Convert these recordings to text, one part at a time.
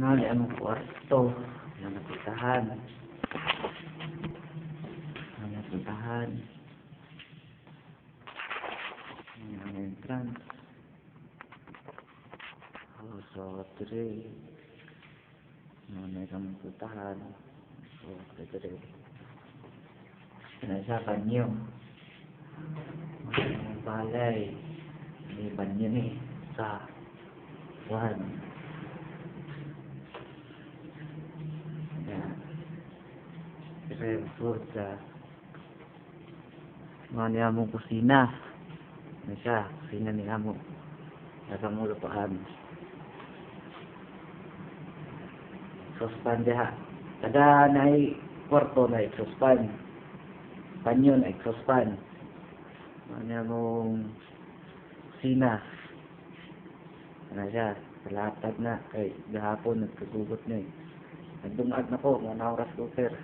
Nali ang kwarto na napitahan. Ang entrance. So, three. May kang putahan. So, three. Sa banyo. Ang balay. May banyo ni. Sa one. Yan. Pero food sa mga among kusina. Ano siya? Kusina ni amo. Nasa mulo pa kami. Sospan diha. Kada na kwarto na sospan. Banyo na sospan. Ano among kusina. Ano siya? Salatad na. Kay gahapon nagkagugot na eh. Nagdungag na po. Mga oras ko sir.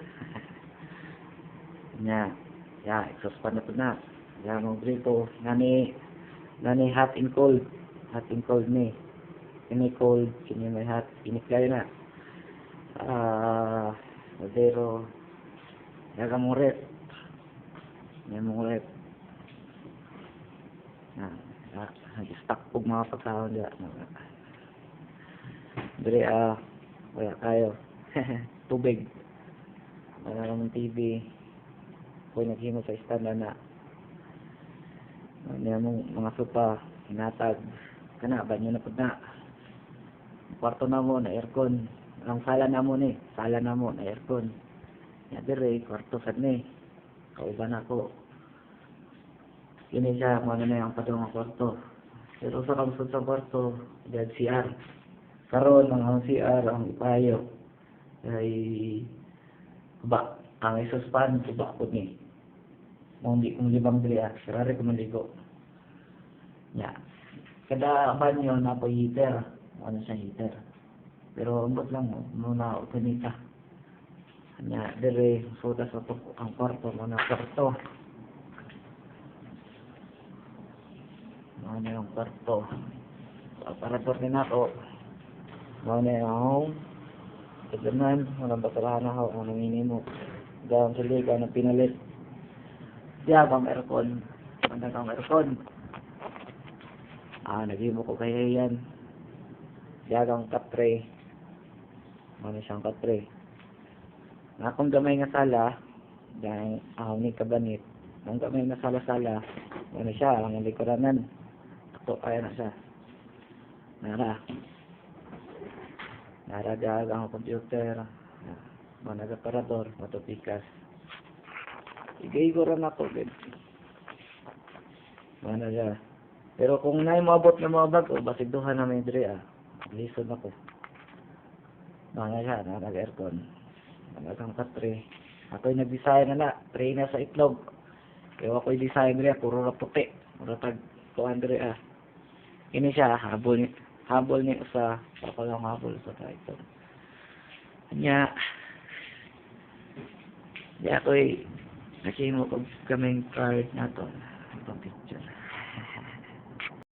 Nya. Ya, sospan na po na. Yan mong grito. Nani hot and cold. Hot and cold ni. Ini cold. Kini may hot. Iniklay na. Modero. Yaga mong rep. Yan mong rep. Nag-stack po mga pagkahon dyan. Dere, kaya kayo. Tubig. Wala namang TV. Kung naghimo sa istanda na. Yan mong mga sopa. Hinatag. Kana, banyo na po na. Kwarto na mo na aircon. Ang sala na mo ni. Sala na mo na aircon. Yan dere, kwarto sad ni. Kauban ako. Yun siya, kung ano na yung padong ng kwarto. Pero sa kamsod sa kwarto, dahil CR. Karoon ang CR, ang ipayo. Ay, kuba. Ang isuspan, kuba ko ni. Kung libang dili sarari ko maligo. Ya. Kada banyo na po heater. Ano siya heater. Pero ambot lang muna utunita. Kanya, dire, suda sa ang kwarto, mga kwarto. Ano yung kwarto. Aparador din ako. Ano yung kaganan. Walang basalahan ako. Ang minimo. Gawang siliga na pinalit. Diyagang aircon. Mandagang aircon. Nagimo ko kaya yan. Diyagang katre. Ano siyang katre. Akong gamay nga sala. Dahil ni kabanit. Ang gamay nga sala-sala. Ano siya. Ang likuranan. Kaya na siya. Nara dahil ang computer. Mga nag-aparador. Matupikas. Igay-igoran ako. Mga siya. Pero kung naimabot na mga bag, basigduhan namin diri Lison ako. Mga siya. Nag-aircon. Nag-ang katre. Ako'y nag-design na. Tray na sa itlog. Kaya ako'y design diri. Puro na puti. Puro tag-tuan diri Ini siya, habol ni sa papalang habol sa title. Kanya, di ako'y nakimo ko kaming card na to. Ito picture.